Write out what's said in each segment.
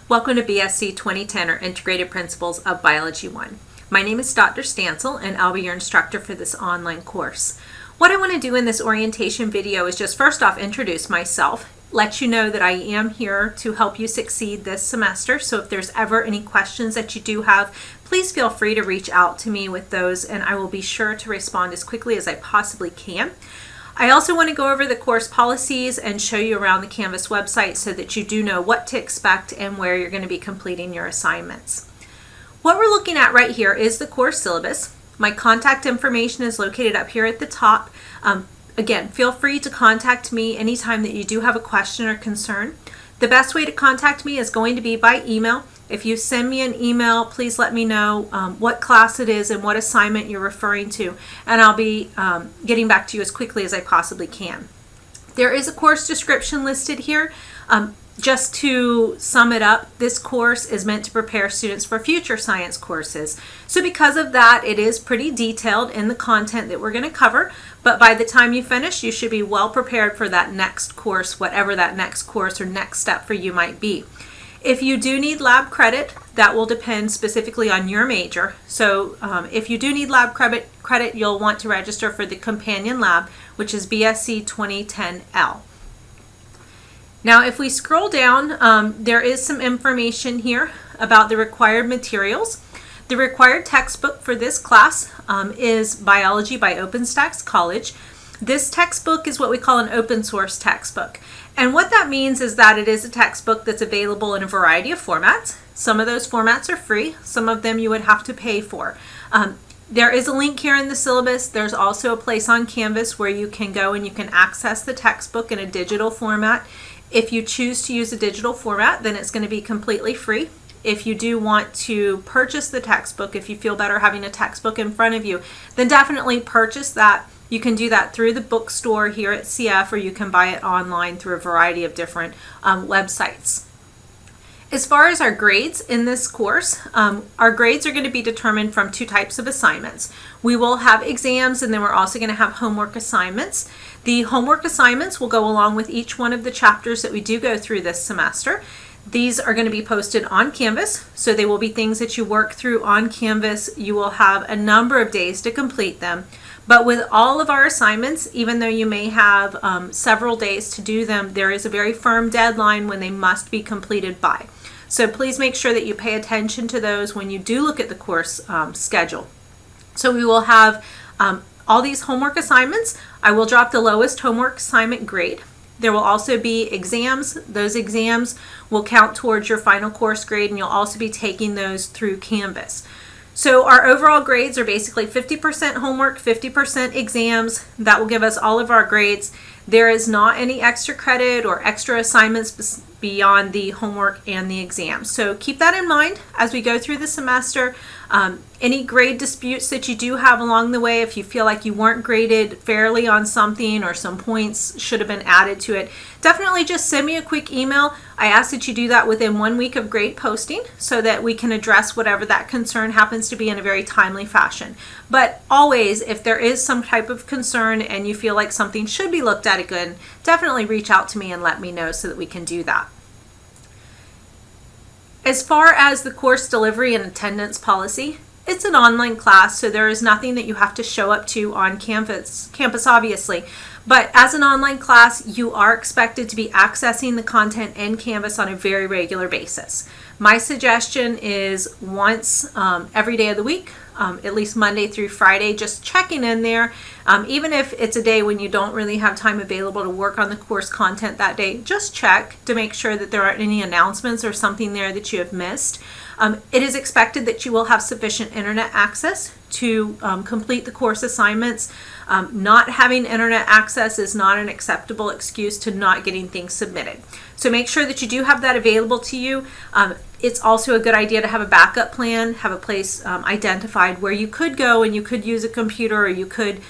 Welcome to BSC 2010, or Integrated Principles of Biology 1. My name is Dr. Stansel, and I'll be your instructor for this online course. What I want to do in this orientation video is just first off introduce myself, let you know that I am here to help you succeed this semester. So if there's ever any questions that you do have, please feel free to reach out to me with those, and I will be sure to respond as quickly as I possibly can. I also want to go over the course policies and show you around the Canvas website so that you do know what to expect and where you're going to be completing your assignments. What we're looking at right here is the course syllabus. My contact information is located up here at the top. Again, feel free to contact me anytime that you do have a question or concern. The best way to contact me is going to be by email. If you send me an email, please let me know what class it is and what assignment you're referring to, and I'll be getting back to you as quickly as I possibly can. There is a course description listed here. Just to sum it up, this course is meant to prepare students for future science courses. So because of that, it is pretty detailed in the content that we're going to cover, but by the time you finish, you should be well prepared for that next course, whatever that next course or next step for you might be. If you do need lab credit, that will depend specifically on your major. So if you do need lab credit, you'll want to register for the companion lab, which is BSC 2010L. Now, if we scroll down, there is some information here about the required materials. The required textbook for this class is Biology by OpenStax College. This textbook is what we call an open source textbook. And what that means is that it is a textbook that's available in a variety of formats. Some of those formats are free. Some of them you would have to pay for. There is a link here in the syllabus. There's also a place on Canvas where you can go and you can access the textbook in a digital format. If you choose to use a digital format, then it's going to be completely free. If you do want to purchase the textbook, if you feel better having a textbook in front of you, then definitely purchase that. You can do that through the bookstore here at CF, or you can buy it online through a variety of different websites. As far as our grades in this course, our grades are going to be determined from two types of assignments. We will have exams, and then we're also going to have homework assignments. The homework assignments will go along with each one of the chapters that we do go through this semester. These are going to be posted on Canvas, so they will be things that you work through on Canvas. You will have a number of days to complete them. But with all of our assignments, even though you may have several days to do them, there is a very firm deadline when they must be completed by. So please make sure that you pay attention to those when you do look at the course schedule. So we will have all these homework assignments. I will drop the lowest homework assignment grade. There will also be exams. Those exams will count towards your final course grade, and you'll also be taking those through Canvas. So our overall grades are basically 50% homework, 50% exams. That will give us all of our grades. There is not any extra credit or extra assignments beyond the homework and the exams. So keep that in mind as we go through the semester. Any grade disputes that you do have along the way, if you feel like you weren't graded fairly on something or some points should have been added to it, definitely just send me a quick email. I ask that you do that within 1 week of grade posting so that we can address whatever that concern happens to be in a very timely fashion. But always, if there is some type of concern and you feel like something should be looked at again, definitely reach out to me and let me know so that we can do that. As far as the course delivery and attendance policy, it's an online class, so there is nothing that you have to show up to on campus obviously. But as an online class, you are expected to be accessing the content in Canvas on a very regular basis. My suggestion is once every day of the week, at least Monday through Friday, just checking in there. Even if it's a day when you don't really have time available to work on the course content that day, just check to make sure that there aren't any announcements or something there that you have missed. It is expected that you will have sufficient internet access to complete the course assignments. Not having internet access is not an acceptable excuse to not getting things submitted. So make sure that you do have that available to you. It's also a good idea to have a backup plan, have a place identified where you could go and you could use a computer, or you could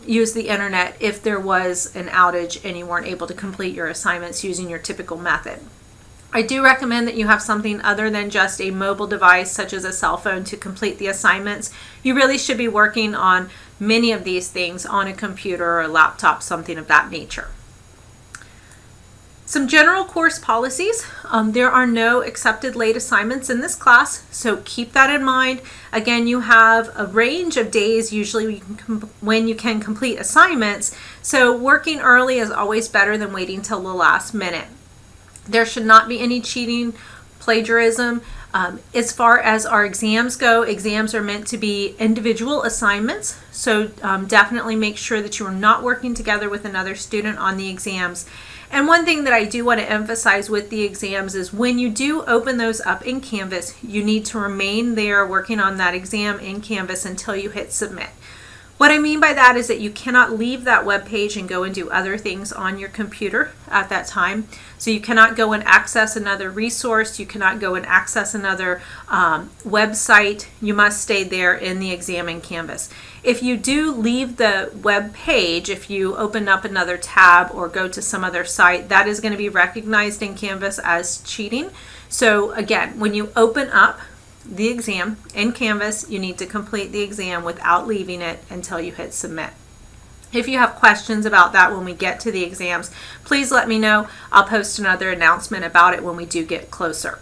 use the internet if there was an outage and you weren't able to complete your assignments using your typical method. I do recommend that you have something other than just a mobile device such as a cell phone to complete the assignments. You really should be working on many of these things on a computer or a laptop, something of that nature. Some general course policies. There are no accepted late assignments in this class, so keep that in mind. Again, you have a range of days usually when you can complete assignments, so working early is always better than waiting till the last minute. There should not be any cheating, plagiarism. As far as our exams go, exams are meant to be individual assignments, so definitely make sure that you are not working together with another student on the exams. And one thing that I do want to emphasize with the exams is when you do open those up in Canvas, you need to remain there working on that exam in Canvas until you hit submit. What I mean by that is that you cannot leave that web page and go and do other things on your computer at that time. So you cannot go and access another resource. You cannot go and access another website. You must stay there in the exam in Canvas. If you do leave the web page, if you open up another tab or go to some other site, that is going to be recognized in Canvas as cheating. So again, when you open up the exam in Canvas, you need to complete the exam without leaving it until you hit submit. If you have questions about that when we get to the exams, please let me know. I'll post another announcement about it when we do get closer.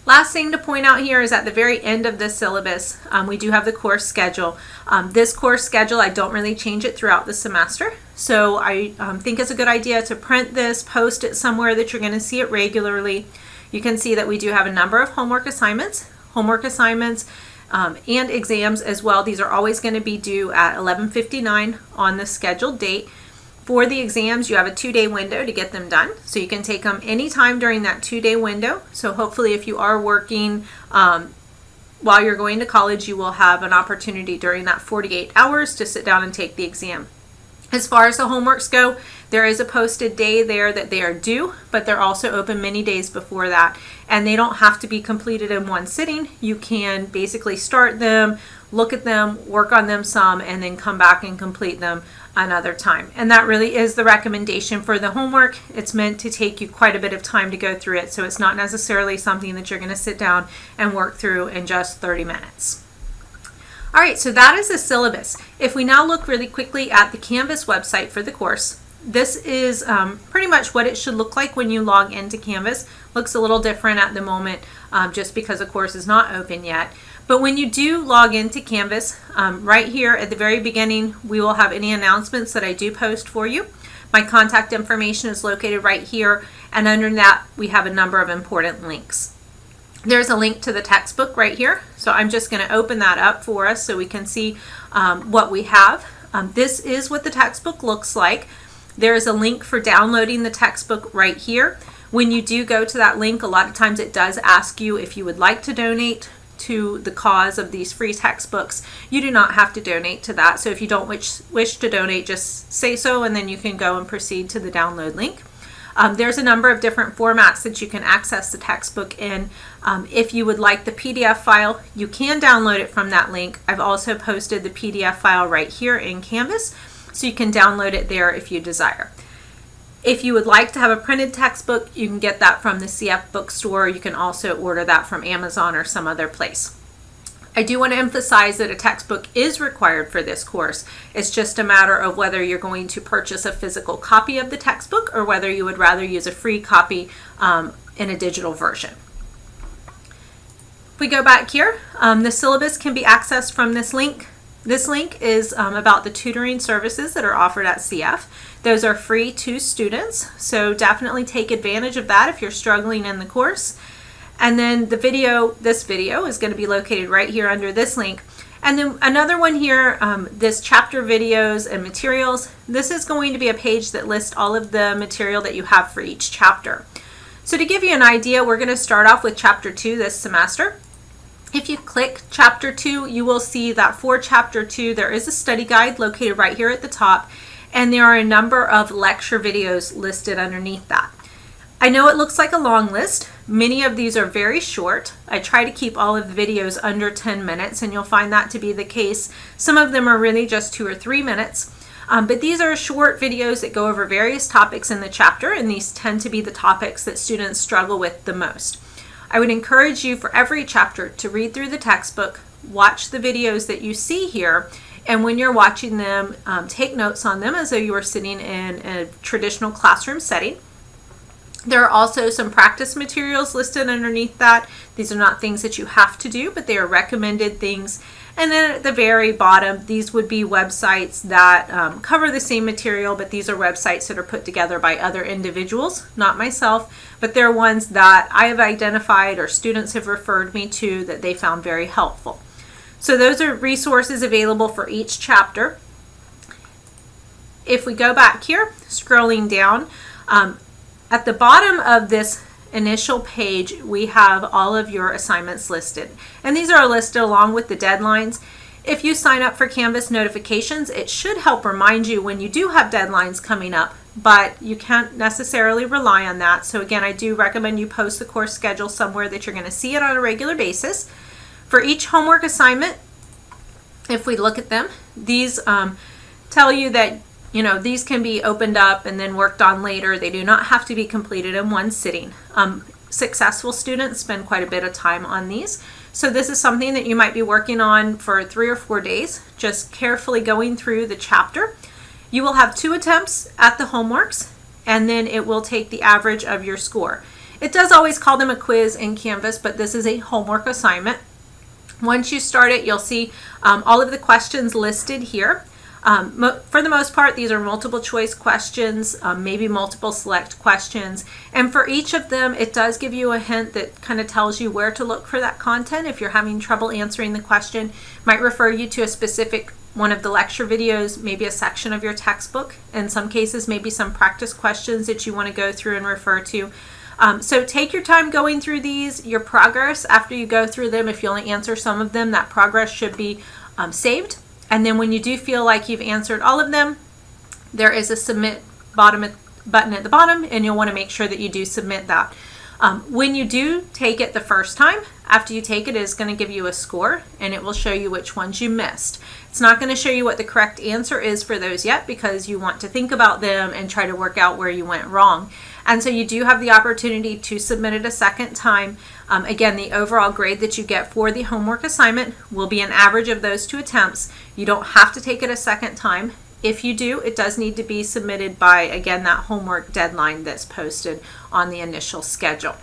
Last thing to point out here is at the very end of this syllabus, we do have the course schedule. This course schedule, I don't really change it throughout the semester. So I think it's a good idea to print this, post it somewhere that you're going to see it regularly. You can see that we do have a number of homework assignments, and exams as well. These are always going to be due at 11:59 on the scheduled date. For the exams, you have a 2-day window to get them done. So you can take them anytime during that 2-day window. So hopefully if you are working while you're going to college, you will have an opportunity during that 48 hours to sit down and take the exam. As far as the homeworks go, there is a posted day there that they are due, but they're also open many days before that. And they don't have to be completed in one sitting. You can basically start them, look at them, work on them some, and then come back and complete them another time. And that really is the recommendation for the homework. It's meant to take you quite a bit of time to go through it, so it's not necessarily something that you're going to sit down and work through in just 30 minutes. All right, so that is the syllabus. If we now look really quickly at the Canvas website for the course, this is pretty much what it should look like when you log into Canvas. Looks a little different at the moment just because the course is not open yet. But when you do log into Canvas, right here at the very beginning, we will have any announcements that I do post for you. My contact information is located right here, and under that, we have a number of important links. There's a link to the textbook right here, so I'm just going to open that up for us so we can see what we have. This is what the textbook looks like. There is a link for downloading the textbook right here. When you do go to that link, a lot of times it does ask you if you would like to donate to the cause of these free textbooks. You do not have to donate to that, so if you don't wish to donate, just say so and then you can go and proceed to the download link. There's a number of different formats that you can access the textbook in. If you would like the PDF file, you can download it from that link. I've also posted the PDF file right here in Canvas, so you can download it there if you desire. If you would like to have a printed textbook, you can get that from the CF bookstore. You can also order that from Amazon or some other place. I do want to emphasize that a textbook is required for this course. It's just a matter of whether you're going to purchase a physical copy of the textbook or whether you would rather use a free copy in a digital version. If we go back here, the syllabus can be accessed from this link. This link is about the tutoring services that are offered at CF. Those are free to students, so definitely take advantage of that if you're struggling in the course. And then this video is going to be located right here under this link. And then another one here, this chapter videos and materials. This is going to be a page that lists all of the material that you have for each chapter. So to give you an idea, we're going to start off with chapter 2 this semester. If you click chapter 2, you will see that for chapter 2, there is a study guide located right here at the top, and there are a number of lecture videos listed underneath that. I know it looks like a long list. Many of these are very short. I try to keep all of the videos under 10 minutes, and you'll find that to be the case. Some of them are really just 2 or 3 minutes. But these are short videos that go over various topics in the chapter, and these tend to be the topics that students struggle with the most. I would encourage you for every chapter to read through the textbook, watch the videos that you see here, and when you're watching them, take notes on them as though you were sitting in a traditional classroom setting. There are also some practice materials listed underneath that. These are not things that you have to do, but they are recommended things. And then at the very bottom, these would be websites that cover the same material, but these are websites that are put together by other individuals, not myself, but they're ones that I have identified or students have referred me to that they found very helpful. So those are resources available for each chapter. If we go back here, scrolling down, at the bottom of this initial page, we have all of your assignments listed. And these are listed along with the deadlines. If you sign up for Canvas notifications, it should help remind you when you do have deadlines coming up, but you can't necessarily rely on that. So again, I do recommend you post the course schedule somewhere that you're going to see it on a regular basis. For each homework assignment, if we look at them, these tell you that these can be opened up and then worked on later. They do not have to be completed in one sitting. Successful students spend quite a bit of time on these. So this is something that you might be working on for 3 or 4 days, just carefully going through the chapter. You will have 2 attempts at the homeworks, and then it will take the average of your score. It does always call them a quiz in Canvas, but this is a homework assignment. Once you start it, you'll see all of the questions listed here. For the most part, these are multiple choice questions, maybe multiple select questions. And for each of them, it does give you a hint that kind of tells you where to look for that content. If you're having trouble answering the question, it might refer you to a specific one of the lecture videos, maybe a section of your textbook. In some cases, maybe some practice questions that you want to go through and refer to. So take your time going through these. Your progress after you go through them, if you only answer some of them, that progress should be saved. And then when you do feel like you've answered all of them, there is a submit button at the bottom, and you'll want to make sure that you do submit that. When you do take it the first time, after you take it, it's going to give you a score, and it will show you which ones you missed. It's not going to show you what the correct answer is for those yet, because you want to think about them and try to work out where you went wrong. And so you do have the opportunity to submit it a second time. Again, the overall grade that you get for the homework assignment will be an average of those 2 attempts. You don't have to take it a second time. If you do, it does need to be submitted by, again, that homework deadline that's posted on the initial schedule.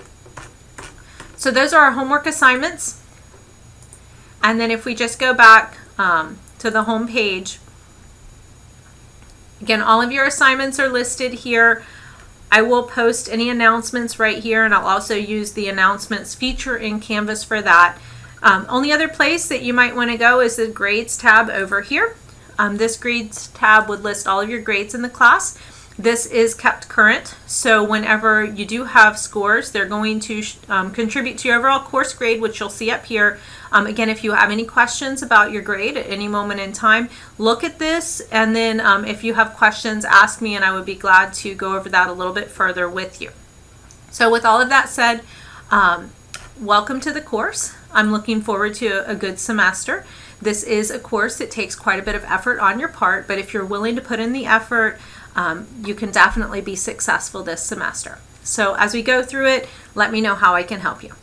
So those are our homework assignments. And then if we just go back to the home page, again, all of your assignments are listed here. I will post any announcements right here, and I'll also use the announcements feature in Canvas for that. Only other place that you might want to go is the grades tab over here. This grades tab would list all of your grades in the class. This is kept current, so whenever you do have scores, they're going to contribute to your overall course grade, which you'll see up here. Again, if you have any questions about your grade at any moment in time, look at this, and then if you have questions, ask me, and I would be glad to go over that a little bit further with you. So with all of that said, welcome to the course. I'm looking forward to a good semester. This is a course that takes quite a bit of effort on your part, but if you're willing to put in the effort, you can definitely be successful this semester. So as we go through it, let me know how I can help you.